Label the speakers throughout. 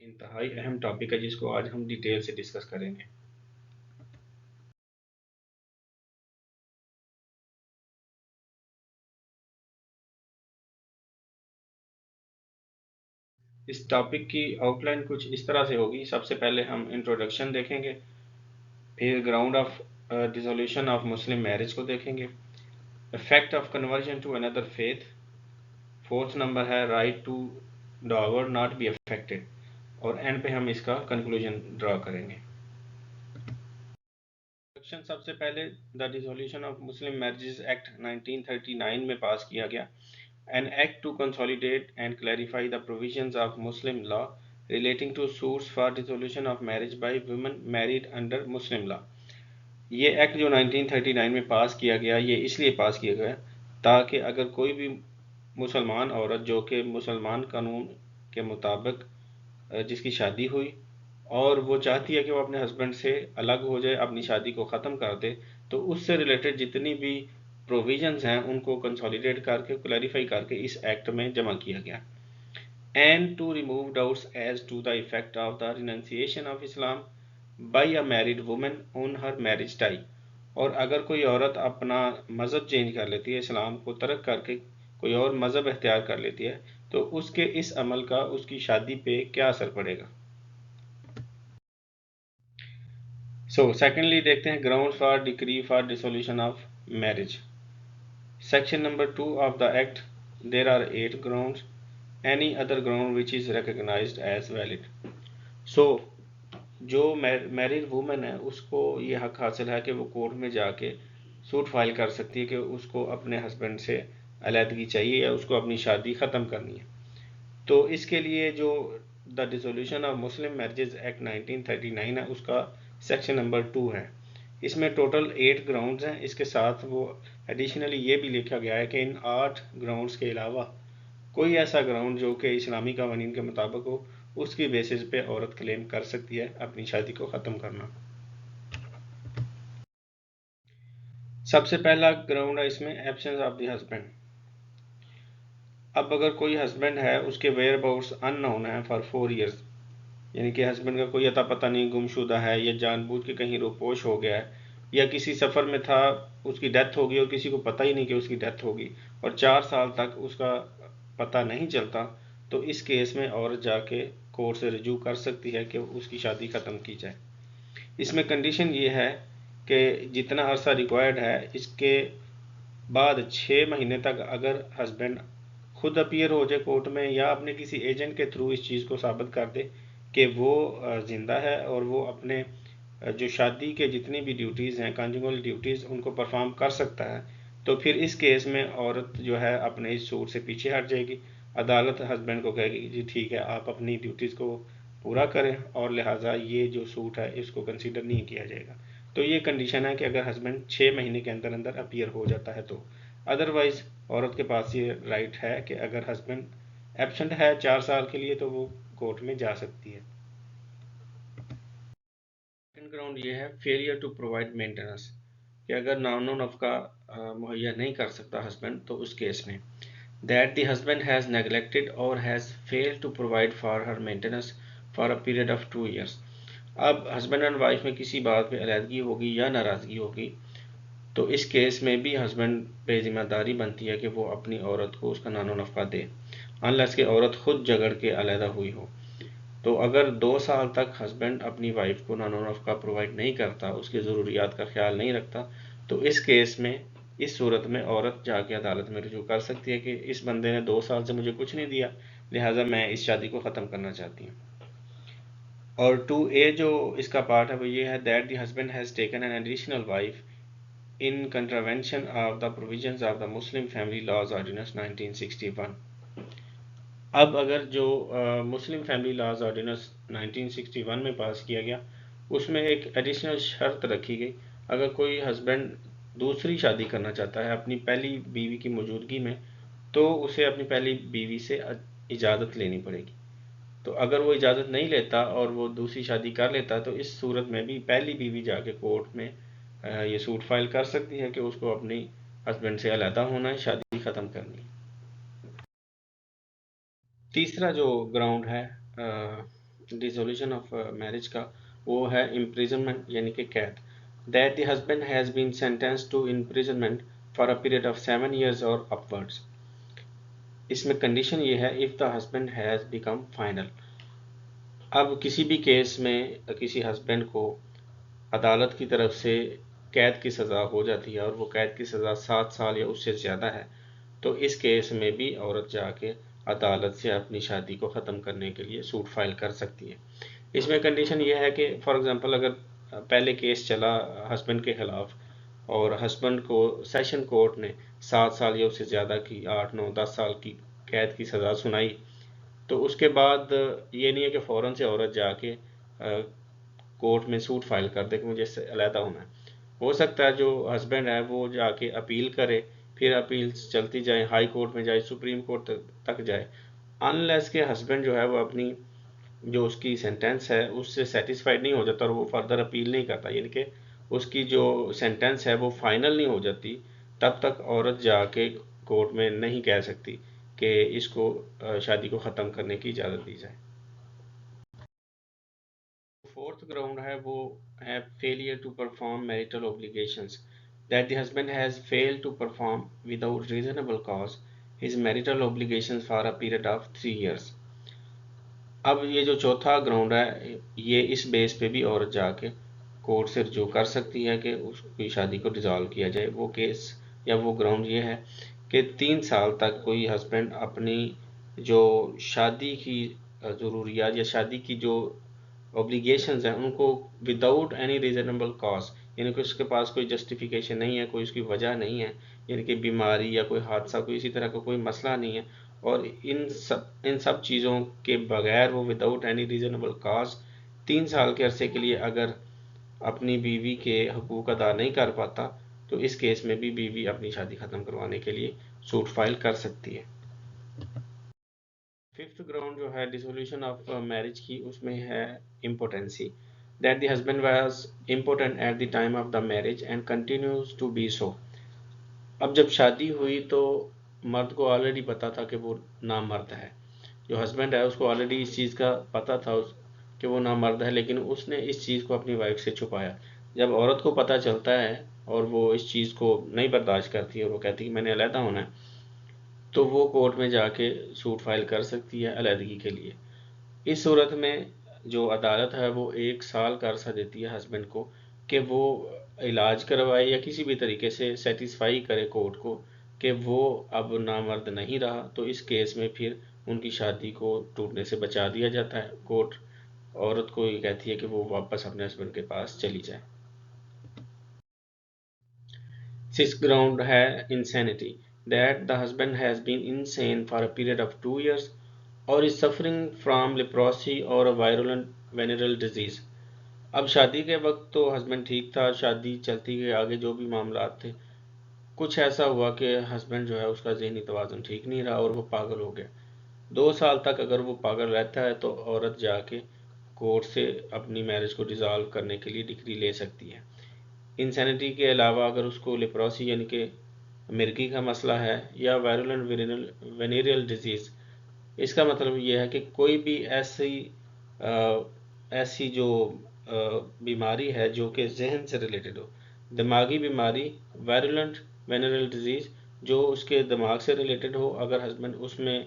Speaker 1: इंतहाई अहम टॉपिक है जिसको आज हम डिटेल से डिस्कस करेंगे। इस टॉपिक की आउटलाइन कुछ इस तरह से होगी। सबसे पहले हम इंट्रोडक्शन देखेंगे, फिर ground of dissolution of Muslim marriage को देखेंगे, effect of conversion to another faith, fourth number है right to dower not be affected, और एंड पे हम इसका कंक्लूजन ड्रा करेंगे। इंट्रोडक्शन सबसे पहले the dissolution of Muslim marriages act 1939 में पास किया गया। An act to consolidate and clarify the provisions of Muslim law relating to suits for dissolution of marriage by women married under Muslim law। ये act जो 1939 में पास किया गया, ये इसलिए पास किया गया ताकि अगर कोई भी मुसलमान औरत जो कि मुसलमान कानून के मुताबिक जिसकी शादी हुई और वो चाहती है कि वो अपने हस्बैंड से अलग हो जाए, अपनी शादी को ख़त्म कर दे, तो उससे रिलेटेड जितनी भी प्रोविजंस हैं उनको कंसोलिडेट करके क्लैरिफाई करके इस एक्ट में जमा किया गया। And to remove doubts as to the effect of the renunciation of Islam by a married woman on her marriage tie. और अगर कोई औरत अपना मज़हब चेंज कर लेती है, इस्लाम को तर्क करके कोई और मज़हब इख्तियार कर लेती है, तो उसके इस अमल का उसकी शादी पे क्या असर पड़ेगा। सो सेकेंडली देखते हैं ground for decree for dissolution of marriage. Section number 2 of the act, there are 8 grounds, any other ground which is recognised as valid. So जो मैरिड वूमेन है उसको ये हक हासिल है कि वो कोर्ट में जाके सूट फाइल कर सकती है कि उसको अपने हस्बैंड से अलहदगी चाहिए या उसको अपनी शादी ख़त्म करनी है। तो इसके लिए जो the dissolution of Muslim marriages act 1939 है उसका सेक्शन नंबर 2 है। इसमें टोटल 8 ग्राउंड्स हैं। इसके साथ वो एडिशनली ये भी लिखा गया है कि इन 8 ग्राउंड्स के अलावा कोई ऐसा ग्राउंड जो कि इस्लामी कानून के मुताबिक हो, उसकी बेसिस पे औरत क्लेम कर सकती है अपनी शादी को ख़त्म करना। सबसे पहला ग्राउंड है इसमें एब्सेंस ऑफ द हस्बैंड। अब अगर कोई हस्बैंड है, उसके वेयर अबाउट्स अननोन है फॉर 4 ईयर्स, यानी कि हस्बैंड का कोई अता पता नहीं, गुमशुदा है या जानबूझ के कहीं रोपोश हो गया है, या किसी सफ़र में था उसकी डेथ हो गई और किसी को पता ही नहीं कि उसकी डेथ होगी, और 4 साल तक उसका पता नहीं चलता, तो इस केस में औरत जाके कोर्ट से रजू कर सकती है कि उसकी शादी ख़त्म की जाए। इसमें कंडीशन ये है कि जितना अरसा रिक्वायर्ड है, इसके बाद 6 महीने तक अगर हस्बैंड खुद अपीयर हो जाए कोर्ट में या अपने किसी एजेंट के थ्रू इस चीज़ को साबित कर दे कि वो ज़िंदा है और वो अपने जो शादी के जितनी भी ड्यूटीज़ हैं, कंजुगल ड्यूटीज़, उनको परफॉर्म कर सकता है, तो फिर इस केस में औरत जो है अपने इस सूट से पीछे हट जाएगी। अदालत हस्बैंड को कहेगी कि जी ठीक है, आप अपनी ड्यूटीज़ को पूरा करें और लिहाजा ये जो सूट है इसको कंसीडर नहीं किया जाएगा। तो ये कंडीशन है कि अगर हस्बैंड 6 महीने के अंदर अंदर अपीयर हो जाता है तो। अदरवाइज़ औरत के पास ये राइट है कि अगर हस्बैंड एब्सेंट है 4 साल के लिए तो वो कोर्ट में जा सकती है। सेकंड ग्राउंड ये है फेलियर टू प्रोवाइड मेंटेनेंस, कि अगर नानो नफका मुहैया नहीं कर सकता हस्बैंड, तो उस केस में that the husband has neglected और has failed to provide for her maintenance for a period of 2 years. अब हस्बैंड एंड वाइफ में किसी बात पे अलहदगी होगी या नाराज़गी होगी, तो इस केस में भी हस्बैंड पे जिम्मेदारी बनती है कि वो अपनी औरत को उसका नानो नफका दे, अनलेस कि औरत खुद झगड़ के अलहदा हुई हो। तो अगर 2 साल तक हस्बैंड अपनी वाइफ को नानो नफका प्रोवाइड नहीं करता, उसकी ज़रूरियात का ख्याल नहीं रखता, तो इस केस में इस सूरत में औरत जाके अदालत में रुजू कर सकती है कि इस बंदे ने 2 साल से मुझे कुछ नहीं दिया, लिहाजा मैं इस शादी को ख़त्म करना चाहती हूँ। और 2A जो इसका पार्ट है वो ये है that the husband has taken an additional wife in contravention of the provisions of the Muslim family laws ordinance 1961। अब अगर जो मुस्लिम फैमिली लॉज ऑर्डिनेंस 1961 में पास किया गया, उसमें एक एडिशनल शर्त रखी गई, अगर कोई हस्बैंड दूसरी शादी करना चाहता है अपनी पहली बीवी की मौजूदगी में, तो उसे अपनी पहली बीवी से इजाज़त लेनी पड़ेगी। तो अगर वो इजाज़त नहीं लेता और वो दूसरी शादी कर लेता, तो इस सूरत में भी पहली बीवी जाके कोर्ट में ये सूट फाइल कर सकती है कि उसको अपनी हस्बैंड से अलहदा होना है, शादी ख़त्म करनी है। तीसरा जो ग्राउंड है डिसोल्यूशन ऑफ मैरिज का, वो है इम्प्रिजनमेंट यानी कि कैद। That the husband has been sentenced to imprisonment for a period of 7 years और अपवर्ड्स। इसमें कंडीशन ये है if the husband has become final. अब किसी भी केस में किसी हस्बैंड को अदालत की तरफ से कैद की सज़ा हो जाती है और वो कैद की सज़ा 7 साल या उससे ज़्यादा है, तो इस केस में भी औरत जाके अदालत से अपनी शादी को ख़त्म करने के लिए सूट फाइल कर सकती है। इसमें कंडीशन ये है कि फॉर एग्ज़ाम्पल अगर पहले केस चला हस्बैंड के ख़िलाफ़ और हस्बैंड को सेशन कोर्ट ने 7 साल या उससे ज़्यादा की 8, 9, 10 साल की कैद की सज़ा सुनाई, तो उसके बाद ये नहीं है कि फ़ौरन से औरत जाके कोर्ट में सूट फाइल कर दे कि मुझे इससे अलहदा होना है। हो सकता है जो हस्बैंड है वो जाके अपील करे, फिर अपील चलती जाए, हाई कोर्ट में जाए, सुप्रीम कोर्ट तक जाए, अनलेस के हस्बैंड जो है वो अपनी जो उसकी सेंटेंस है उससे सेटिस्फाइड नहीं हो जाता और वो फर्दर अपील नहीं करता, यानी कि उसकी जो सेंटेंस है वो फाइनल नहीं हो जाती, तब तक औरत जाके कोर्ट में नहीं कह सकती कि इसको शादी को ख़त्म करने की इजाज़त दी जाए। फोर्थ ग्राउंड है वो है failure to perform marital obligations, that the husband has failed to perform without reasonable cause his marital obligations for a period of 3 years। अब ये जो चौथा ग्राउंड है ये इस बेस पे भी औरत जाके कोर्ट से रजू कर सकती है कि उसकी शादी को डिज़ोल्व किया जाए। वो केस या वो ग्राउंड ये है कि 3 साल तक कोई हस्बैंड अपनी जो शादी की ज़रूरियात या शादी की जो ऑब्लिगेशंस हैं उनको विदाउट एनी रीज़नेबल कॉज, यानी कि उसके पास कोई जस्टिफिकेशन नहीं है, कोई उसकी वजह नहीं है, यानी कि बीमारी या कोई हादसा, कोई इसी तरह का कोई मसला नहीं है, और इन सब चीज़ों के बगैर वो विदाउट एनी रीज़नेबल कॉज 3 साल के अरसे के लिए अगर अपनी बीवी के हकूक़ अदा नहीं कर पाता, तो इस केस में भी बीवी अपनी शादी ख़त्म करवाने के लिए सूट फाइल कर सकती है। फिफ्थ ग्राउंड जो है डिसोल्यूशन ऑफ मैरिज की, उसमें है importancy, that the husband was important at the time of the marriage and continues to be so. अब जब शादी हुई तो मर्द को ऑलरेडी पता था कि वो नामर्द है, जो हस्बैंड है उसको ऑलरेडी इस चीज़ का पता था कि वो नामर्द है, लेकिन उसने इस चीज़ को अपनी वाइफ से छुपाया। जब औरत को पता चलता है और वो इस चीज़ को नहीं बर्दाश्त करती है और वो कहती है कि मैंने अलहदा होना है, तो वो कोर्ट में जाके सूट फाइल कर सकती है अलहदगी के लिए। इस सूरत में जो अदालत है वो 1 साल का अरसा देती है हस्बैंड को कि वो इलाज करवाए या किसी भी तरीके से सेटिस्फाई करे कोर्ट को कि वो अब नामर्द नहीं रहा, तो इस केस में फिर उनकी शादी को टूटने से बचा दिया जाता है। कोर्ट औरत को ये कहती है कि वो वापस अपने हस्बैंड के पास चली जाए। सिक्स्थ ग्राउंड है insanity, that the husband has been insane for a period of 2 years और इज सफरिंग फ्रॉम लेप्रोसी और अ वायरल वेनरल डिजीज़। अब शादी के वक्त तो हस्बैंड ठीक था, शादी चलती गई, आगे जो भी मामला थे, कुछ ऐसा हुआ कि हस्बैंड जो है उसका ज़हनी तवाज़ुन ठीक नहीं रहा और वो पागल हो गया। 2 साल तक अगर वो पागल रहता है तो औरत जाके कोर्ट से अपनी मैरिज को डिज़ोल्व करने के लिए डिक्री ले सकती है। इंसैनिटी के अलावा अगर उसको लेप्रोसी यानी कि मिर्गी का मसला है या वायरल वेनेरियल डिजीज़, इसका मतलब ये है कि कोई भी ऐसी जो बीमारी है जो कि जहन से रिलेटेड हो, दिमागी बीमारी, वायरुलेंट वेनरल डिजीज़ जो उसके दिमाग से रिलेटेड हो, अगर हस्बैंड उसमें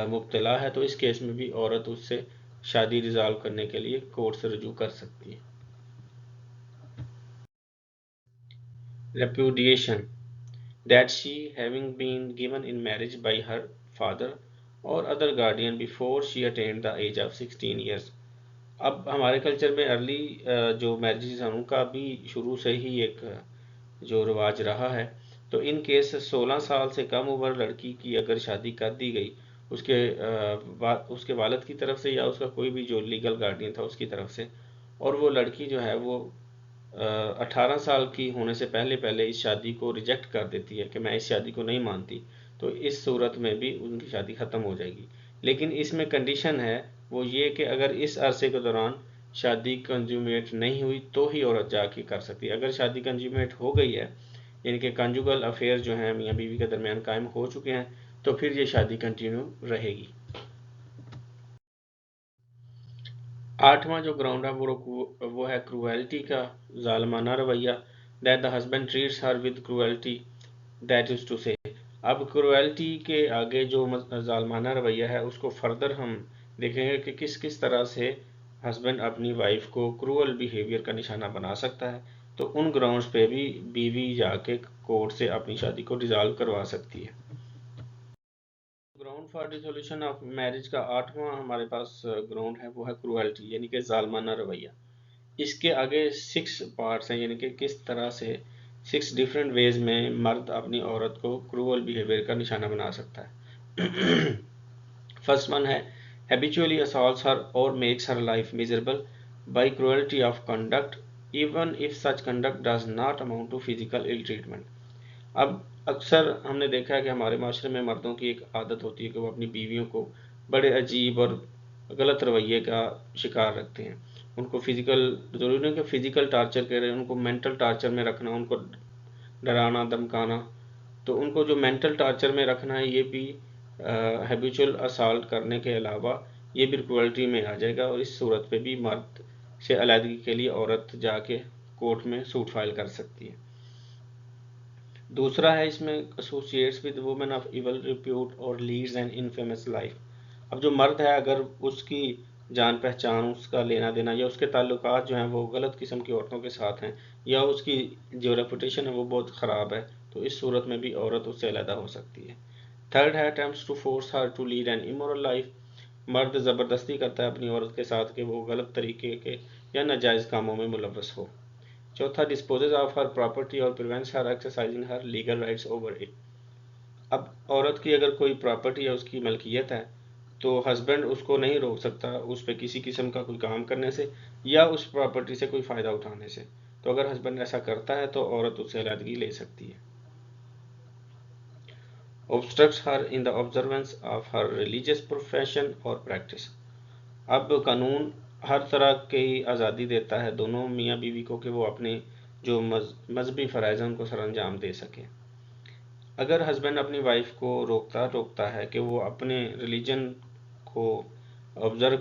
Speaker 1: मुब्तला है तो इस केस में भी औरत उससे शादी रिजॉल्व करने के लिए कोर्ट से रजू कर सकती है। Repudiation, that she having been given in marriage by her father or other guardian before she attained the age of 16 years। अब हमारे कल्चर में अर्ली जो मैरिजेस हैं उनका भी शुरू से ही एक जो रिवाज रहा है, तो इन केस 16 साल से कम उम्र लड़की की अगर शादी कर दी गई उसके वालिद की तरफ से या उसका कोई भी जो लीगल गार्डियन था उसकी तरफ से, और वो लड़की जो है वो 18 साल की होने से पहले पहले इस शादी को रिजेक्ट कर देती है कि मैं इस शादी को नहीं मानती, तो इस सूरत में भी उनकी शादी ख़त्म हो जाएगी। लेकिन इसमें कंडीशन है वो ये कि अगर इस अरसे के दौरान शादी कंज्यूमेट नहीं हुई तो ही औरत जाके कर सकती है। अगर शादी कंज्यूमेट हो गई है यानी कि कंजुगल अफेयर जो हैं मियाँ बीवी के दरमियान कायम हो चुके हैं, तो फिर ये शादी कंटिन्यू रहेगी। 8वां जो ग्राउंड है वो है क्रूएल्टी का जालमाना रवैया, that the husband treats her with cruelty, that is to say. अब क्रूएल्टी के आगे जो जालमाना रवैया है उसको फर्दर हम देखेंगे कि किस किस तरह से हस्बैंड अपनी वाइफ को क्रूअल बिहेवियर का निशाना बना सकता है। तो उन ग्राउंड्स पे भी बीवी जाके कोर्ट से अपनी शादी को डिसॉल्व करवा सकती है। Ground for dissolution of marriage का 8वां हमारे पास ग्राउंड है वो है क्रूएल्टी यानी कि जालमाना रवैया। इसके आगे 6 पार्ट्स हैं, यानी कि किस तरह से 6 डिफरेंट वेज में मर्द अपनी औरत को क्रूअल बिहेवियर का निशाना बना सकता है। फर्स्ट वन है habitually assaults her or makes her life miserable by cruelty of conduct even if such conduct does not amount to physical ill treatment। अब अक्सर हमने देखा है कि हमारे माशरे में मर्दों की एक आदत होती है कि वो अपनी बीवियों को बड़े अजीब और गलत रवैये का शिकार रखते हैं। उनको फिजिकल, जरूरी नहीं कि फिजिकल टार्चर करें, उनको मेंटल टार्चर में रखना, उनको डराना धमकाना। तो उनको जो मेंटल टार्चर में रखना है ये भी हैबिचुअल असाल्ट करने के अलावा ये भी क्रुएल्टी में आ जाएगा, और इस सूरत पे भी मर्द से अलहदगी के लिए औरत जाके कोर्ट में सूट फाइल कर सकती है। दूसरा है इसमें associates with women of evil repute और लीड्स एन इनफेमस लाइफ। अब जो मर्द है अगर उसकी जान पहचान, उसका लेना देना या उसके ताल्लुकात जो हैं वो गलत किस्म की औरतों के साथ हैं, या उसकी जो रेपुटेशन है वो बहुत ख़राब है, तो इस सूरत में भी औरत उससे अलहदा हो सकती है। थर्ड है attempts to force her to lead an immoral life. मर्द ज़बरदस्ती करता है अपनी औरत के साथ कि वो गलत तरीके के या नाजायज़ कामों में मुलव्वस हो। चौथा, डिस्पोजेज ऑफ हर प्रॉपर्टी और prevents her exercising her legal rights over it. अब औरत की अगर कोई प्रॉपर्टी या उसकी मलकियत है तो हस्बैंड उसको नहीं रोक सकता उस पर किसी किस्म का कोई काम करने से या उस प्रॉपर्टी से कोई फ़ायदा उठाने से। तो अगर हस्बैंड ऐसा करता है तो औरत उससे अलहदगी ले सकती है। obstructs her in the observance of her religious profession और practice। अब कानून हर तरह की आज़ादी देता है दोनों मियाँ बीवी को कि वो अपने जो मजहबी फ़राइज़ हैं उनको सरअंजाम दे सकें। अगर हस्बैंड अपनी वाइफ को रोकता है कि वो अपने रिलीजन को ऑब्ज़र्व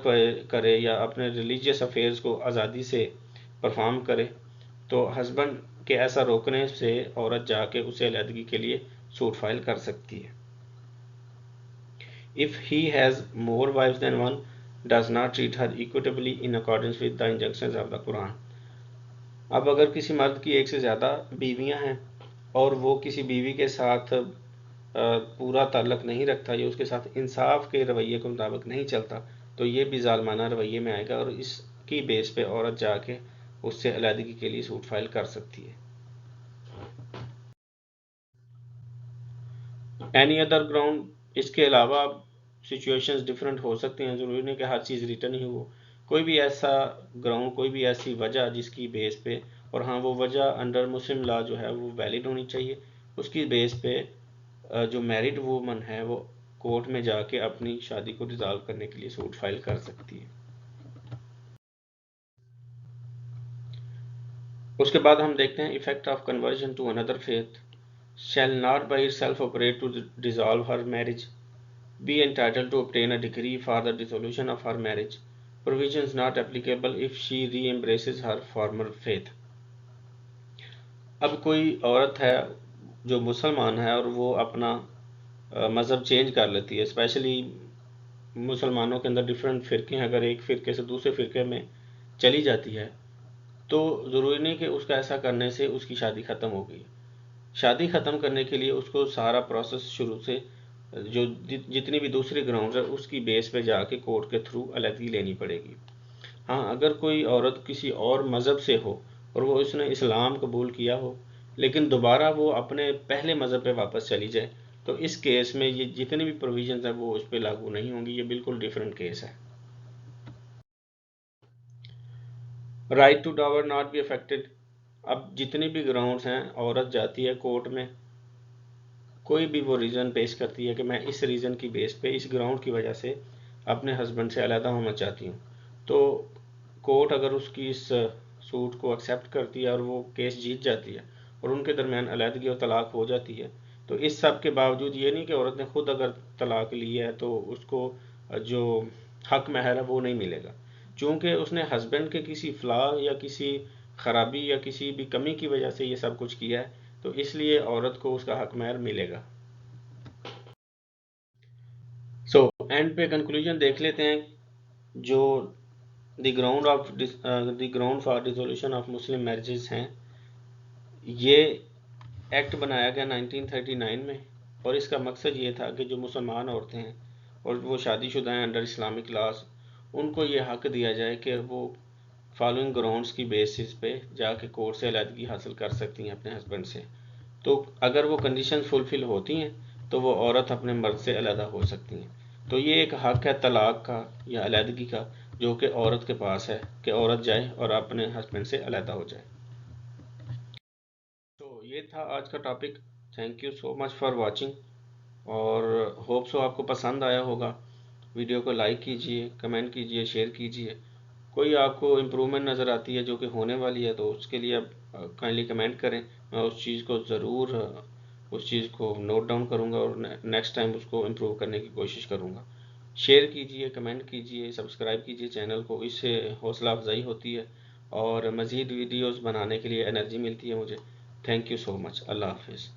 Speaker 1: करे या अपने रिलीजियस अफेयर्स को आज़ादी से परफॉर्म करे, तो हस्बैंड के ऐसा रोकने से औरत जाके उसे अलहदगी के लिए सूट फाइल कर सकती है। If he has more wives than one, does not treat her equitably in accordance with the injunctions of the Quran। अब अगर किसी मर्द की एक से ज़्यादा बीवियां हैं और वो किसी बीवी के साथ पूरा ताल्लुक नहीं रखता या उसके साथ इंसाफ के रवैये के मुताबिक नहीं चलता, तो ये भी जालमाना रवैये में आएगा और इसकी बेस पे औरत जाके उससे अलहदगी के लिए सूट फाइल कर सकती है। एनी अदर ग्राउंड, इसके अलावा सिचुएशंस डिफरेंट हो सकती हैं, ज़रूरी नहीं कि हर चीज़ रिटर्न ही हो। कोई भी ऐसा ग्राउंड, कोई भी ऐसी वजह जिसकी बेस पे, और हाँ वो वजह अंडर मुस्लिम लॉ जो है वो वैलिड होनी चाहिए, उसकी बेस पे जो मैरिड वूमन है वो कोर्ट में जाके अपनी शादी को डिसॉल्व करने के लिए सूट फाइल कर सकती है। उसके बाद हम देखते हैं effect of conversion to another faith. Shall not by itself operate to dissolve her marriage, be entitled to obtain a decree for the dissolution of her marriage, provisions not applicable if she re-embraces her former faith। अब कोई औरत है जो मुसलमान है और वो अपना मज़हब चेंज कर लेती है, स्पेशली मुसलमानों के अंदर डिफरेंट फ़िरके हैं, अगर एक फ़िरके से दूसरे फ़िरके में चली जाती है तो ज़रूरी नहीं कि उसका ऐसा करने से उसकी शादी ख़त्म हो गई। शादी ख़त्म करने के लिए उसको सारा प्रोसेस शुरू से जो जितनी भी दूसरी ग्राउंड है उसकी बेस पे जाके कोर्ट के थ्रू अलहदगी लेनी पड़ेगी। हाँ, अगर कोई औरत किसी और मज़हब से हो और वो उसने इस्लाम कबूल किया हो लेकिन दोबारा वो अपने पहले मज़हब पे वापस चली जाए, तो इस केस में ये जितनी भी प्रोविजंस हैं वो उस पर लागू नहीं होंगी, ये बिल्कुल डिफरेंट केस है। Right to dower not be affected. अब जितनी भी ग्राउंड्स हैं, औरत जाती है कोर्ट में, कोई भी वो रीज़न पेश करती है कि मैं इस रीज़न की बेस पे, इस ग्राउंड की वजह से अपने हस्बैंड से अलहदा होना चाहती हूँ, तो कोर्ट अगर उसकी इस सूट को एक्सेप्ट करती है और वो केस जीत जाती है और उनके दरमियान अलहदगी और तलाक हो जाती है, तो इस सब के बावजूद ये नहीं कि औरत ने खुद अगर तलाक ली है तो उसको जो हक महर है वो नहीं मिलेगा। चूँकि उसने हस्बैंड के किसी फ्लॉ या किसी खराबी या किसी भी कमी की वजह से ये सब कुछ किया है, तो इसलिए औरत को उसका हक महर मिलेगा। सो एंड पे कंक्लूजन देख लेते हैं, जो the ground for dissolution of Muslim marriages हैं। ये एक्ट बनाया गया 1939 में, और इसका मकसद ये था कि जो मुसलमान औरतें हैं और वो शादीशुदा हैं अंडर इस्लामिक लॉज, उनको ये हक दिया जाए कि वो फॉलोइंग ग्राउंड्स की बेसिस पे जाके कोर्ट से अलहदगी हासिल कर सकती हैं अपने हस्बैंड से। तो अगर वो कंडीशन फुलफिल होती हैं तो वो औरत अपने मर्द से अलहदा हो सकती हैं। तो ये एक हक है तलाक का या अलहदगी का, जो कि औरत के पास है कि औरत जाए और अपने हस्बैंड से अलहदा हो जाए। तो ये था आज का topic. Thank you so much for watching, और होप सो आपको पसंद आया होगा। वीडियो को लाइक कीजिए, कमेंट कीजिए, शेयर कीजिए। कोई आपको इम्प्रूवमेंट नज़र आती है जो कि होने वाली है, तो उसके लिए आप काइंडली कमेंट करें। मैं उस चीज़ को ज़रूर उस चीज़ को नोट डाउन करूँगा और नेक्स्ट टाइम उसको इम्प्रूव करने की कोशिश करूँगा। शेयर कीजिए, कमेंट कीजिए, सब्सक्राइब कीजिए चैनल को, इससे हौसला अफजाई होती है और मज़ीद वीडियोज़ बनाने के लिए एनर्जी मिलती है मुझे। Thank you so much. अल्लाह हाफिज़।